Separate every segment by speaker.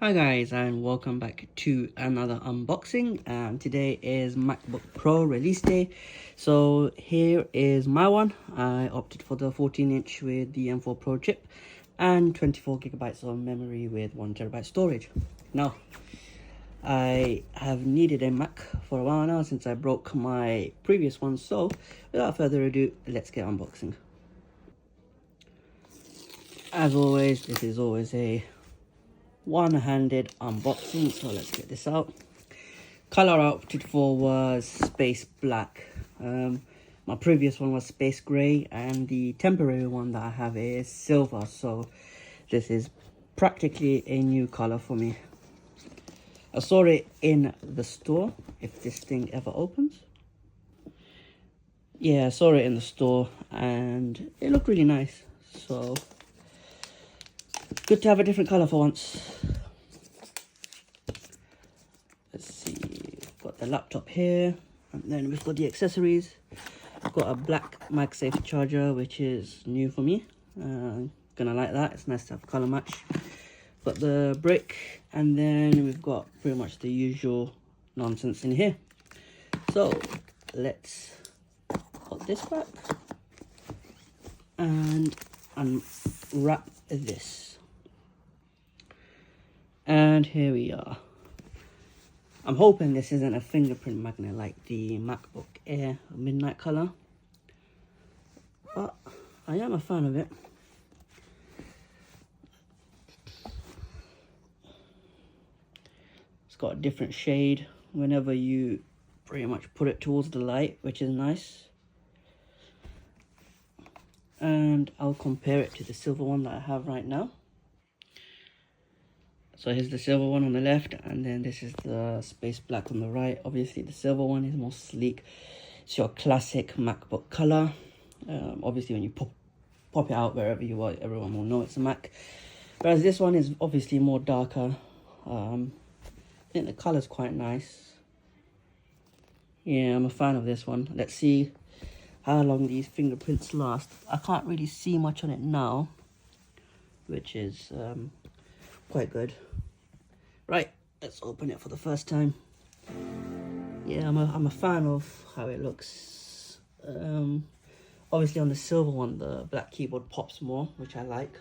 Speaker 1: Hi guys, and welcome back to another unboxing. Today is MacBook Pro release day, so here is my one. I opted for the 14-inch with the M4 Pro chip and 24GB of memory with 1TB storage. Now, I have needed a Mac for a while now since I broke my previous one, so without further ado, let's get unboxing. As always, this is always a one-handed unboxing, so let's get this out. Color I opted for was space black. My previous one was space gray, and the temporary one that I have is silver, so this is practically a new color for me. I saw it in the store, if this thing ever opens. Yeah, I saw it in the store and it looked really nice, so good to have a different color for once. Let's see, we've got the laptop here, and then we've got the accessories. I've got a black MagSafe charger, which is new for me. Gonna like that, it's nice to have color match. Got the brick, and then we've got pretty much the usual nonsense in here. So let's put this back and unwrap this. And here we are. I'm hoping this isn't a fingerprint magnet like the MacBook Air midnight color, but I am a fan of it. It's got a different shade whenever you pretty much put it towards the light, which is nice. And I'll compare it to the silver one that I have right now. So here's the silver one on the left, and then this is the space black on the right. Obviously the silver one is more sleek. It's your classic MacBook color. Obviously when you pop it out wherever you are, everyone will know it's a Mac. Whereas this one is obviously more darker. I think the color's quite nice. Yeah, I'm a fan of this one. Let's see how long these fingerprints last. I can't really see much on it now, which is quite good. Right, let's open it for the first time. Yeah, I'm a fan of how it looks. Obviously on the silver one, the black keyboard pops more, which I like.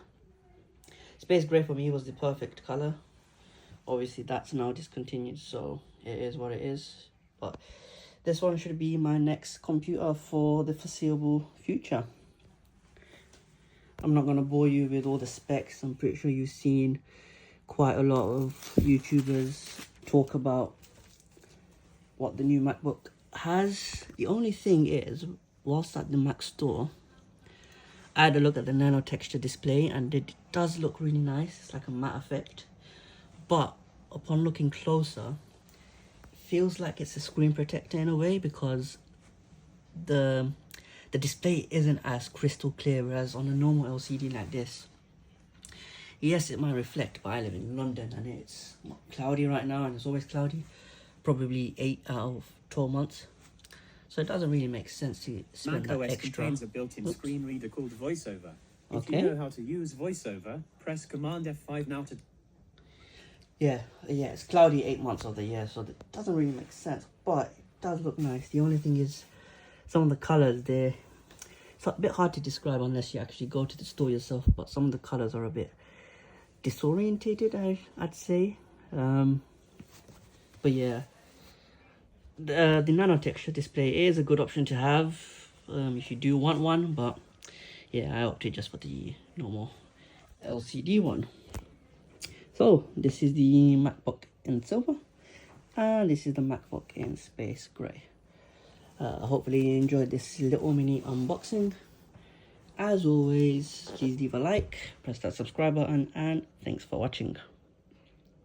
Speaker 1: Space gray for me was the perfect color. Obviously that's now discontinued, so it is what it is. But this one should be my next computer for the foreseeable future. I'm not going to bore you with all the specs. I'm pretty sure you've seen quite a lot of YouTubers talk about what the new MacBook has. The only thing is, whilst at the Mac store, I had a look at the nano texture display, and it does look really nice. It's like a matte effect, but upon looking closer, it feels like it's a screen protector in a way, because the display isn't as crystal clear as on a normal LCD like this. Yes, it might reflect, but I live in London and it's cloudy right now, and it's always cloudy, probably 8 out of 12 months. So it doesn't really make sense to spend that
Speaker 2: macOS
Speaker 1: extra.
Speaker 2: contains a built-in screen reader called VoiceOver. If
Speaker 1: Okay.
Speaker 2: you know how to use VoiceOver, press Command F5 now to...
Speaker 1: Yeah, it's cloudy 8 months of the year, so it doesn't really make sense, but it does look nice. The only thing is, some of the colors there, it's a bit hard to describe unless you actually go to the store yourself, but some of the colors are a bit disorientated, I'd say. But yeah, the nano texture display is a good option to have if you do want one, but yeah, I opted just for the normal LCD one. So this is the MacBook in silver, and this is the MacBook in space gray. Hopefully you enjoyed this little mini unboxing. As always, please leave a like, press that subscribe button, and thanks for watching.